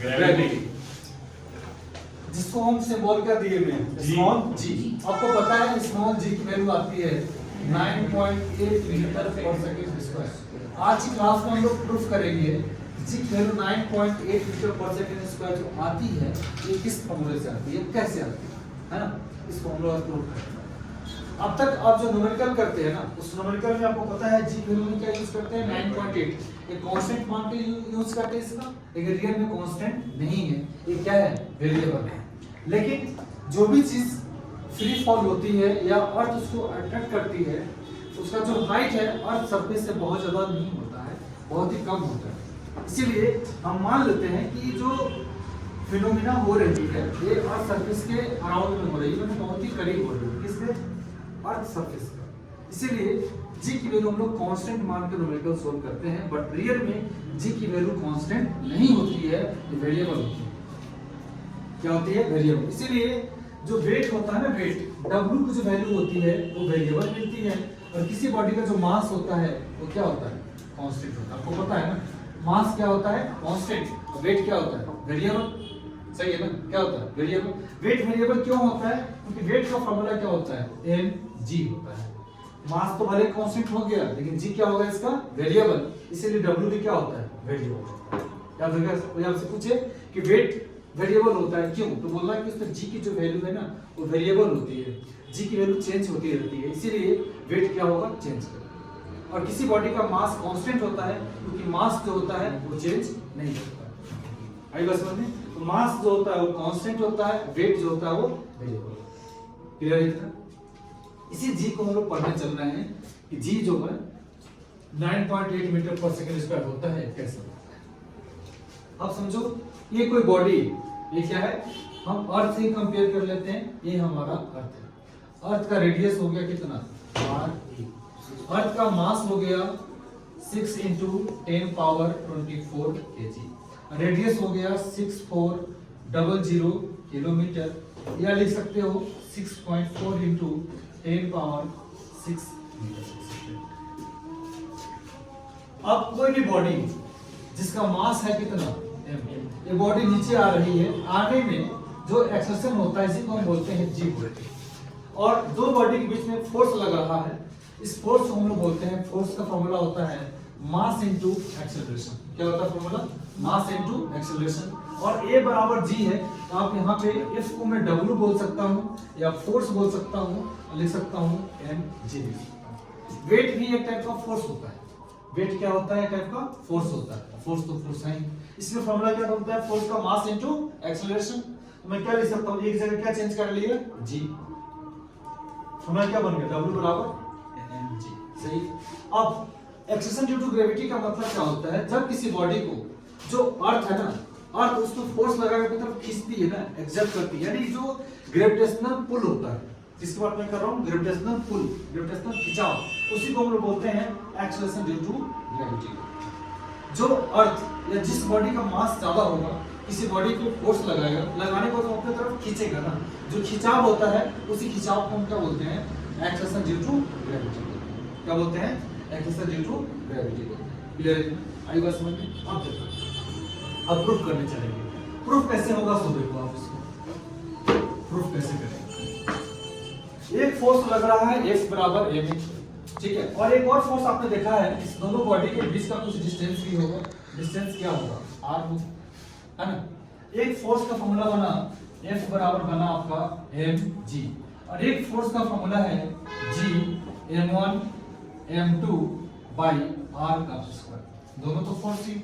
Gravity, जिसको हम symbol क्या दिए हुए हैं, स्मॉल जी। आपको पता है स्मॉल जी की वैल्यू आती है 9.8 मीटर पर सेकंड स्क्वायर। आज की क्लास में हम लोग प्रूफ करेंगे जी की वैल्यू 9.8 मीटर पर सेकंड स्क्वायर जो आती है ये किस फॉर्मूले से आती है, कैसे आती है ना, इस फॉर्मूला का प्रूफ करेंगे। अब तक आप जो न्यूमेरिकल करते हैं ना, उस न्यूमेरिकल में आपको पता है जी वैल्यू में क्या यूज करते हैं 9.8, ये कांस्टेंट मान के यूज करते हैं इसका, लेकिन रियल में कांस्टेंट नहीं है, ये क्या है, वेरिएबल है। लेकिन जो भी चीज फ्री फॉल होती है या अर्थ उसको अट्रैक्ट करती है, उसका जो हाइट है अर्थ सरफेस से बहुत ज्यादा नहीं होता है, बहुत ही कम होता है। इसीलिए हम मान लेते हैं कि जो फिनोमिना हो रही है ये अर्थ सरफेस के अराउंड में हो रही है, मतलब बहुत ही करीब हो रही है, किसके, अर्थ सरफेस का। इसीलिए जी की वैल्यू हम लोग कांस्टेंट मान के न्यूमेरिकल सोल्व करते हैं, बट रियल में जी की वैल्यू कांस्टेंट नहीं होती है, ये वेरिएबल होती है। क्या होती है, वेरिएबल। इसीलिए जो वेट होता है ना, वेट W की जो वैल्यू होती है वो वेरिएबल मिलती है, और किसी बॉडी का जो मास होता है वो क्या होता है, कांस्टेंट होता है। आपको पता है ना, मास क्या होता है, कांस्टेंट, और वेट क्या होता है, वेरिएबल। सही है ना, क्या होता है, वेरिएबल। वेट वेरिएबल क्यों होता है, क्योंकि वेट का फार्मूला क्या होता है, mg होता है। मास तो भले कांस्टेंट हो गया, लेकिन g क्या होगा इसका, वेरिएबल, इसीलिए w भी क्या होता है, वेरिएबल। याद रखिएगा, कोई आपसे पूछे कि वेट वेरिएबल होता है क्यों, तो बोलना है कि उसमें g की जो वैल्यू है ना वो वेरिएबल होती है, g की वैल्यू चेंज होती रहती है, इसीलिए वेट क्या होगा, चेंज करेगा। और किसी बॉडी का मास कांस्टेंट होता है क्योंकि मास जो होता है वो चेंज नहीं होता है। आई बात समझ में, तो मास जो होता है वो कांस्टेंट होता है, वेट जो होता है वो वेरिएबल। क्लियर है? इसी जी को हम लोग पढ़ने चल रहे हैं कि जी जो है 9.8 मीटर पर सेकंड स्क्वायर होता है, कैसे होता है। अब समझो ये कोई बॉडी, ये क्या है, हम अर्थ से कंपेयर कर लेते हैं, ये हमारा अर्थ है। अर्थ का रेडियस हो गया कितना, r। अर्थ का मास हो गया 6 × 10⁻24 kg, रेडियस हो गया 6400 किलोमीटर, या लिख सकते हो 6.4 × 10⁻6 मीटर। अब कोई भी बॉडी जिसका मास है कितना, ये बॉडी नीचे आ रही है, आने में जो एक्सेलरेशन होता है इसी को हम बोलते हैं जी फोर्स। और दो बॉडी के बीच में फोर्स लग रहा है, इस फोर्स को हम लोग बोलते हैं, फोर्स का फॉर्मूला होता है मास इनटू एक्सेलरेशन। क्या होता है फॉर्मूला, मास इनटू एक्सेलरेशन। और A बराबर g है, तो आप यहाँ पे F को मैं W बोल सकता हूँ या फोर्स बोल सकता हूँ, लिख सकता हूँ mg। वेट भी एक टाइप का फोर्स होता है, वेट क्या होता है, एक टाइप का फोर्स होता है, फोर्स तो फोर्स है, इसलिए फॉर्मूला क्या बनता है, फोर्स का मास इनटू एक्सेलरेशन। तो मैं क्या लिख सकता हूँ, एक जगह क्या चेंज कर लिया, g, फॉर्मूला क्या बन गया, W बराबर mg। सही। अब एक्सेलरेशन ड्यू टू ग्रेविटी का मतलब क्या होता है, जब किसी बॉडी को जो अर्थ है ना, अर्थ उसको फोर्स लगा के तरफ खींचती है ना, एक्सर्ट करती है, यानी जो ग्रेविटेशनल पुल होता है, जिसकी बात मैं कर रहा हूँ, ग्रेविटेशनल पुल, ग्रेविटेशनल खिंचाव, उसी को हम लोग बोलते हैं एक्सेलरेशन ड्यू टू ग्रेविटी। जो अर्थ या जिस बॉडी का मास ज्यादा होगा, किसी बॉडी को फोर्स लगाएगा, लगाने को तो अपने तरफ खींचेगा ना, जो खिंचाव होता है उसी खिंचाव को हम क्या बोलते हैं, एक्सेलरेशन ड्यू टू ग्रेविटी। क्या बोलते हैं, acceleration due to gravity. Clear है? आई बात समझ में? अब देखो, अब प्रूफ करने चलेंगे। प्रूफ कैसे होगा, सो देखो आप इसको प्रूफ कैसे करेंगे। एक फोर्स लग रहा है F बराबर m, ठीक है, और एक और फोर्स आपने देखा है, इस दोनों बॉडी के बीच का कुछ डिस्टेंस भी होगा, डिस्टेंस क्या होगा, r होगा, है ना। एक फोर्स का फॉर्मूला बना, F बराबर बना आपका mg, और एक फोर्स का फॉर्मूला है g m1 m2 by r का स्क्वायर। दोनों तो फोर्स ही,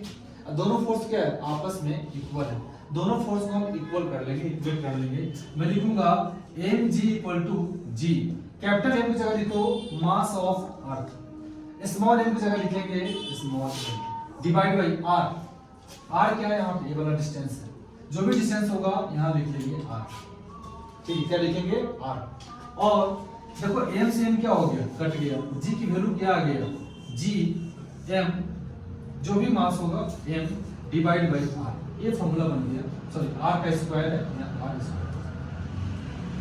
दोनों फोर्स क्या है, आपस में इक्वल है, दोनों फोर्स को हम इक्वल कर लेंगे, इक्वल कर लेंगे। मैं लिखूंगा mg = g, कैपिटल M की जगह लिखो mass of earth, small m की जगह लिखेंगे small m, divide by r। r क्या है, यहाँ पे ये वाला डिस्टेंस है, जो भी डिस्टेंस होगा यहाँ लिख लेंगे r, ठीक है, क्या लिखेंगे r। और देखो m से m क्या हो गया, कट गया, g की वैल्यू क्या आ गया, g m, जो भी मास होगा m डिवाइड बाय r, ये फॉर्मूला बन गया, सॉरी r का स्क्वायर है या r स्क्वायर,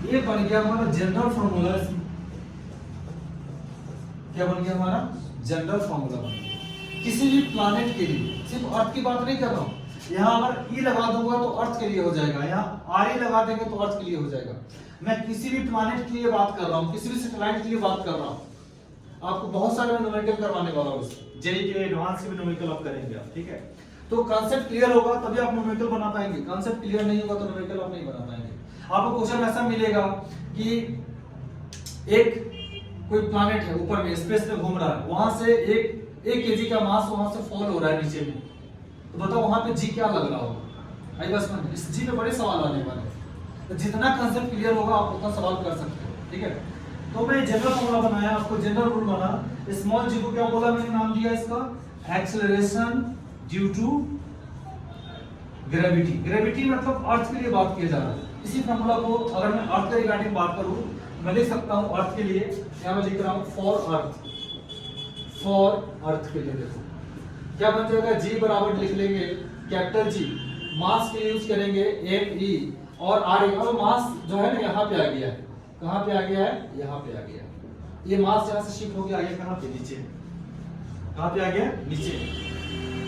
ये बन गया हमारा जनरल फॉर्मूला। क्या बन गया हमारा, जनरल फॉर्मूला बन गया किसी भी प्लैनेट के लिए। सिर्फ अर्थ की बात नहीं कर रहा हूँ, यहाँ अगर ई लगा दूंगा तो अर्थ के लिए हो जाएगा, यहाँ आर ई लगा देंगे तो अर्थ के लिए हो जाएगा। मैं किसी भी प्लैनेट के लिए बात कर रहा हूँ, किसी भी सैटेलाइट के लिए बात कर रहा हूँ, आपको बहुत सारे न्यूमेरिकल करवाने वाला हूँ, जेई के एडवांस के भी न्यूमेरिकल आप करेंगे आप, ठीक है। तो कांसेप्ट क्लियर होगा तभी आप न्यूमेरिकल बना पाएंगे, कांसेप्ट क्लियर नहीं होगा तो न्यूमेरिकल आप नहीं बना पाएंगे। आपको क्वेश्चन ऐसा मिलेगा कि एक कोई प्लैनेट है ऊपर में स्पेस में घूम रहा है, वहां से एक केजी का मास वहां से फॉल हो रहा है नीचे में, तो बताओ वहां पे जी क्या लग रहा होगा। आई बस में इस जी में बड़े सवाल आने वाले हैं, तो जितना कांसेप्ट क्लियर होगा आप उतना सवाल कर सकते हो, ठीक है। तो मैं जनरल फॉर्मूला बनाया, आपको जनरल रूल बना, स्मॉल जी को क्या बोला मैंने, नाम दिया इसका acceleration due to gravity. Gravity मतलब अर्थ के लिए बात किया जा रहा है। इसी फॉर्मूला को अगर मैं अर्थ के रिगार्डिंग बात करूं, मैं लिख सकता हूं अर्थ के लिए, यहां मैं लिख रहा हूं फॉर अर्थ के लिए। देखो क्या बन जाएगा, जी बराबर लिख लेंगे कैपिटल जी, मास के लिए यूज करेंगे एम ई और आर ई। अब मास जो है ना यहाँ पे आ गया है, कहाँ पे आ गया है, यहाँ पे आ गया है। ये मास यहाँ से शिफ्ट हो गया, आ गया कहाँ पे, नीचे। कहाँ पे आ गया, नीचे।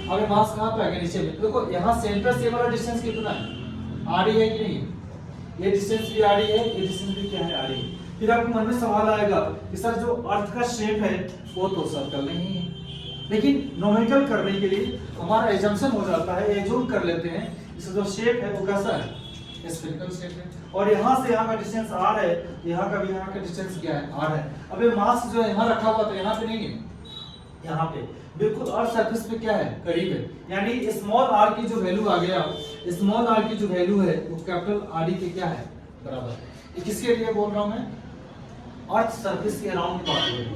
अब ये मास कहाँ पे आ गया, नीचे में। देखो यहाँ सेंटर से वाला डिस्टेंस कितना है, आर ई है कि नहीं, ये डिस्टेंस भी आर ई है, ये डिस्टेंस भी क्या है, आर ई। फिर आपके मन में सवाल आएगा कि सर जो अर्थ का शेप है वो तो सर्कल नहीं है, लेकिन न्यूमेरिकल करने के लिए हमारा एजम्पशन हो जाता है, एज्यूम कर लेते हैं इसका जो शेप है वो कैसा है, स्फेरिकल शेप है, और यहाँ से यहाँ का डिस्टेंस r है, यहाँ का भी यहाँ का डिस्टेंस क्या है, r है। अब ये मास जो है यहाँ रखा हुआ था, यहाँ पे नहीं है, यहाँ पे बिल्कुल अर्थ सरफेस पे क्या है, करीब है, यानी स्मॉल r की जो वैल्यू आ गया, स्मॉल r की जो वैल्यू है वो कैपिटल R E के क्या है, बराबर है। ये किसके लिए बोल रहा हूँ मैं, अर्थ सरफेस के अराउंड बात हो रही है।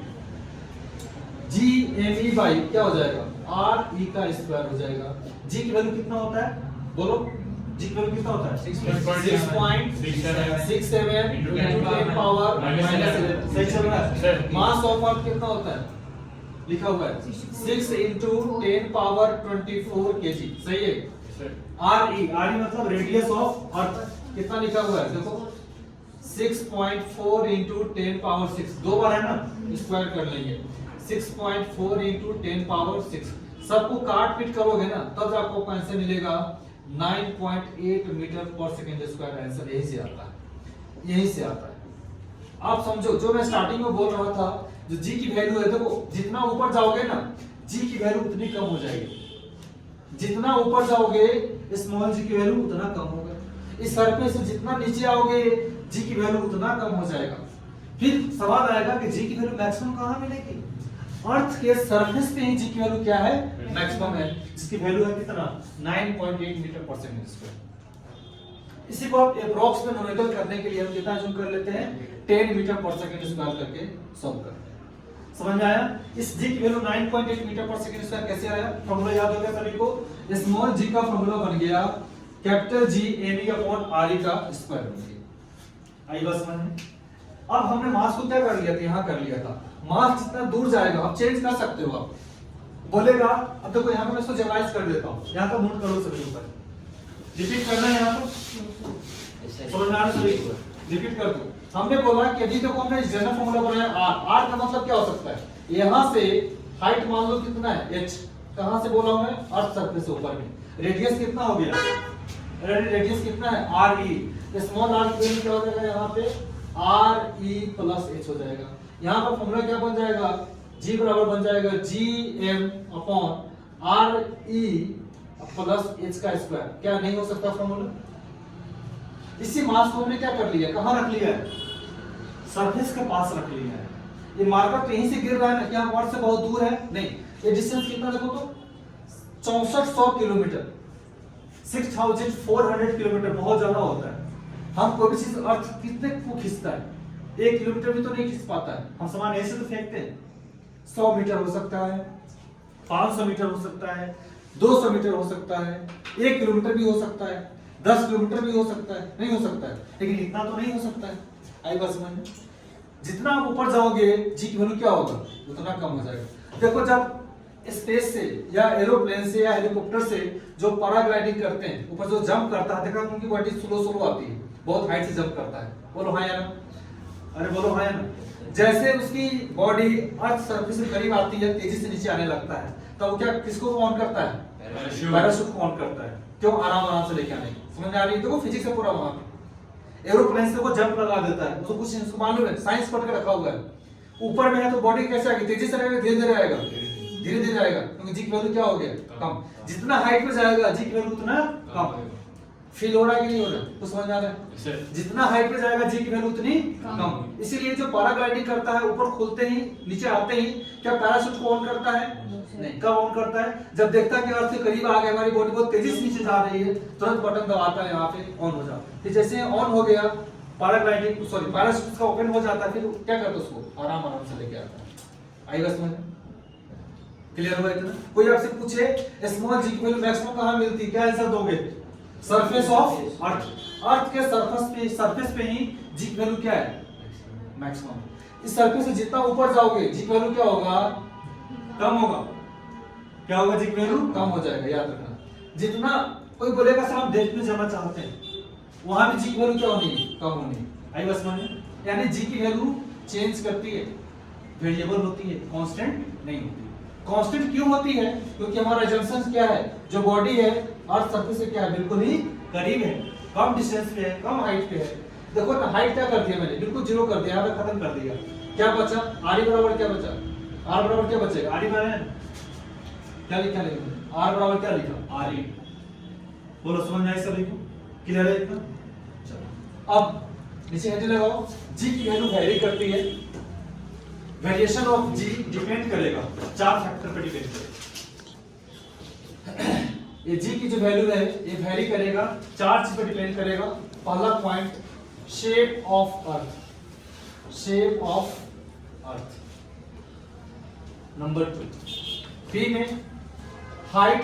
जी एम ई बाई क्या हो जाएगा, आर ई का स्क्वायर हो जाएगा। जी की वैल्यू कितना होता है, बोलो जी की वैल्यू कितना होता है, 6.67 into 10 पावर -11। सही चल रहा है। मास ऑफ अर्थ कितना होता है, लिखा हुआ है 6 into 10 पावर 24 kg, सही है। आर ई मतलब रेडियस ऑफ अर्थ कितना लिखा हुआ है, देखो 6.4 into 10 पावर 6, दो बार है ना, स्क्वायर कर लेंगे, 6.4 into 10 पावर 6। सबको काट पीट करोगे ना तब आपको आंसर मिलेगा 9.8 मीटर पर सेकंड स्क्वायर। आंसर यही से आता है, यही से आता है। आप समझो जो मैं स्टार्टिंग में बोल रहा था, जो जी की वैल्यू है, देखो जितना ऊपर जाओगे ना जी की वैल्यू उतनी कम हो जाएगी, जितना ऊपर जाओगे स्मॉल जी की वैल्यू उतना कम होगा। इस सरफेस से जितना नीचे आओगे जी की वैल्यू उतना कम हो जाएगा। फिर सवाल आएगा कि जी की वैल्यू मैक्सिमम कहाँ मिलेगी, अर्थ के सरफेस पे ही जी की वैल्यू क्या है, मैक्सिमम है, जिसकी वैल्यू है कितना, 9.8 मीटर पर सेकंड स्क्वायर। इसी को आप एप्रोक्स में न्यूमेरिकल करने के लिए हम कितना जूम कर लेते हैं, 10 मीटर पर सेकंड स्क्वायर करके सॉल्व करते हैं। समझ में आया। इस जी की वैल्यू 9.8 मीटर पर सेकंड स्क्वायर कैसे आया, फॉर्मूला याद हो गया सभी को। स्मॉल जी का फॉर्मूला बन गया capital G M E upon R E का स्क्वायर बन गया। आई बस में अब हमने मास को क्या कर लिया था, यहाँ कर लिया था। मास जितना दूर जाएगा आप चेंज कर सकते हो, आप बोलेगा। अब देखो यहाँ पे मैं इसको जनरलाइज कर देता हूँ, यहाँ का मूड करो सभी ऊपर, रिपीट करना है यहाँ पर, समझ में आ रहा सभी को, रिपीट कर दो। हमने बोला कि यदि देखो हमने जनरल फॉर्मूला बनाया आर, आर का मतलब क्या हो सकता है, यहाँ से हाइट मान लो कितना है h, कहाँ से बोला मैं, अर्थ सरफेस से ऊपर में, रेडियस कितना हो गया, रेडियस कितना है आर ई, स्मॉल आर की वैल्यू क्या हो जाएगा यहाँ पे आर ई प्लस एच हो जाएगा। यहाँ पर फॉर्मूला क्या बन जाएगा, जी बराबर बन जाएगा G M upon R E plus H का स्क्वायर। क्या नहीं हो सकता फॉर्मूला। इसी मास को हमने क्या कर लिया, कहाँ रख लिया है, सरफेस के पास रख लिया है। ये मार्कर तो यहीं से गिर रहा है ना, क्या अर्थ से बहुत दूर है, नहीं। ये डिस्टेंस कितना देखो तो 6400 किलोमीटर, 6400 किलोमीटर, बहुत ज्यादा होता है। हम कोई भी चीज अर्थ कितने को खींचता है, 1 किलोमीटर भी तो नहीं खींच पाता है। हम सामान ऐसे तो फेंकते हैं, 100 मीटर हो सकता है, 500 मीटर हो सकता है, 200 मीटर हो सकता है, 1 किलोमीटर भी हो सकता है, 10 किलोमीटर भी हो सकता है, नहीं हो सकता है, लेकिन इतना तो नहीं हो सकता है। आई बात समझ में। जितना आप ऊपर जाओगे जी की वैल्यू क्या होगा, उतना कम हो जाएगा। देखो जब स्पेस से या एरोप्लेन से या हेलीकॉप्टर से जो पैराग्लाइडिंग करते हैं, ऊपर जो जंप करता है, देखा उनकी बॉडी स्लो स्लो आती है, बहुत हाइट से जंप करता है, बोलो हाँ या ना, अरे बोलो हाँ या ना। जैसे उसकी बॉडी अर्थ सरफेस से करीब आती है, तेजी से नीचे आने लगता है, तब क्या किसको ऑन करता है, पैराशूट को ऑन करता है। क्यों आराम आराम से लेके आने, समझ में आ रही है? देखो फिजिक्स है पूरा वहां पे। एरोप्लेन से वो जंप लगा देता है, उसको कुछ उसको मालूम है, साइंस पढ़ के रखा हुआ है। ऊपर में है तो बॉडी कैसे आएगी, तेजी से आएगा, धीरे धीरे आएगा, धीरे धीरे आएगा, क्योंकि जी की वैल्यू क्या हो गया, कम। जितना हाइट पे जाएगा जी की वैल्यू उतना कम। फील हो रहा है कि नहीं हो रहा है, तो समझ में आ रहा है? जितना हाइट पे जाएगा जी की वैल्यू उतनी कम। इसीलिए जो पैराग्लाइडिंग करता है, ऊपर खुलते ही नीचे आते ही क्या पैराशूट को ऑन करता है? नहीं। कब ऑन करता है? जब देखता है कि अर्थ के करीब आ गया, हमारी बॉडी बहुत तेजी से नीचे जा रही है, तुरंत बटन दबाता है, यहाँ पे ऑन हो जाता है। फिर जैसे ऑन हो गया पैराग्लाइडिंग, सॉरी पैराशूट का ओपन हो जाता है, फिर क्या करता है, उसको आराम आराम से लेके आता है। आई बस समझ? क्लियर हुआ इतना? कोई आपसे पूछे स्मॉल जी की वैल्यू मैक्सिमम कहां मिलती है, क्या आंसर दोगे? Surface of earth. अर्थ के सरफेस पे ही जी की वैल्यू क्या है, मैक्सिमम। इस सरफेस से जितना ऊपर जाओगे जी की वैल्यू क्या होगा, कम होगा। क्या होगा, जी की वैल्यू कम हो जाएगा, याद रखना। जितना कोई बोलेगा सर हम डेप्थ में जाना चाहते हैं, वहां भी जी की वैल्यू क्या होनी है, कम होनी है। आई बस समझ? यानी जी की वैल्यू चेंज करती है, वेरिएबल होती है, कांस्टेंट नहीं होती। कांस्टेंट क्यों होती है? क्योंकि हमारा जंक्शन क्या है, जो बॉडी है अर्थ सरफेस से क्या है, बिल्कुल ही करीब है, कम डिस्टेंस पे है, कम हाइट पे है। देखो ना हाइट क्या कर दिया मैंने, बिल्कुल जीरो कर दिया, यहाँ पे खत्म कर दिया। क्या बचा, आर बराबर क्या बचा, आर बराबर क्या बचेगा, आर बराबर क्या लिखा, आर बराबर क्या लिखा, आर ई। बोलो समझ में आए सभी को? क्लियर है इतना? चलो अब नीचे हेडिंग लगाओ। जी की वैल्यू वेरी करती है, वेरिएशन ऑफ जी डिपेंड करेगा, चार फैक्टर पे डिपेंड करेगा। ये जी की जो वैल्यू है ये वेरी करेगा, चार चीज पे डिपेंड करेगा। पहला point shape of earth, shape of earth. Number 2 B में height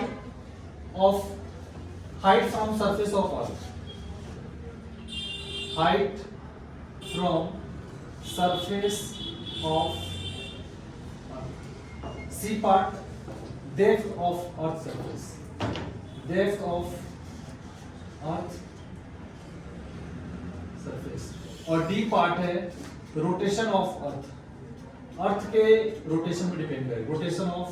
from surface of earth, height from surface of earth. C part depth of earth surface, depth of earth surface. और D part है rotation of earth, earth के rotation पे depend करेगा, rotation of.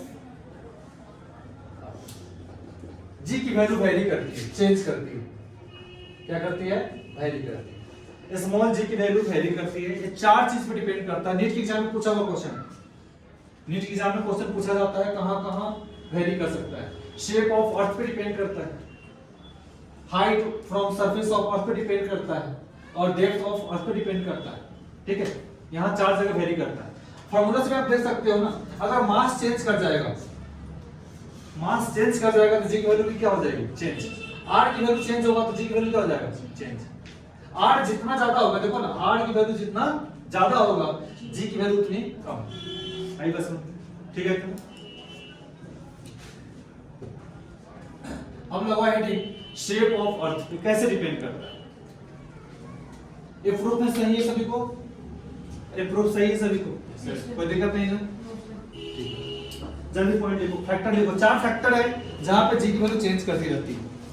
जी की value very करती है, change करती है। क्या करती है, वेरी करती है। स्मॉल जी की वैल्यू वेरी करती है। ये चार चीज पे डिपेंड करता है। नीट के एग्जाम में पूछा हुआ क्वेश्चन है, नीट के एग्जाम में क्वेश्चन पूछा जाता है कहां कहां वेरी कर सकता है। शेप ऑफ अर्थ पे डिपेंड करता है, हाइट फ्रॉम सरफेस ऑफ अर्थ पे डिपेंड करता है, और डेप्थ ऑफ अर्थ पे डिपेंड करता है। ठीक है, यहां चार जगह वेरी करता है। फॉर्मूला से आप देख सकते हो ना, अगर मास चेंज कर जाएगा, मास चेंज कर जाएगा तो जी की वैल्यू क्या हो जाएगी, चेंज। आर की वैल्यू चेंज होगा तो जी की वैल्यू क्या हो जाएगा, चेंज। आर जितना ज्यादा होगा, देखो ना आर की वैल्यू जितना ज्यादा होगा जी की वैल्यू उतनी कम। आई बस, ठीक है। अब लगा हेडिंग शेप ऑफ अर्थ पे कैसे डिपेंड करता है। ये प्रूफ में सही है सभी को, ये प्रूफ सही है सभी को, कोई दिक्कत नहीं है। जल्दी पॉइंट लिखो, फैक्टर लिखो। चार फैक्टर है जहां पे जी की वैल्यू चेंज करती रहती है।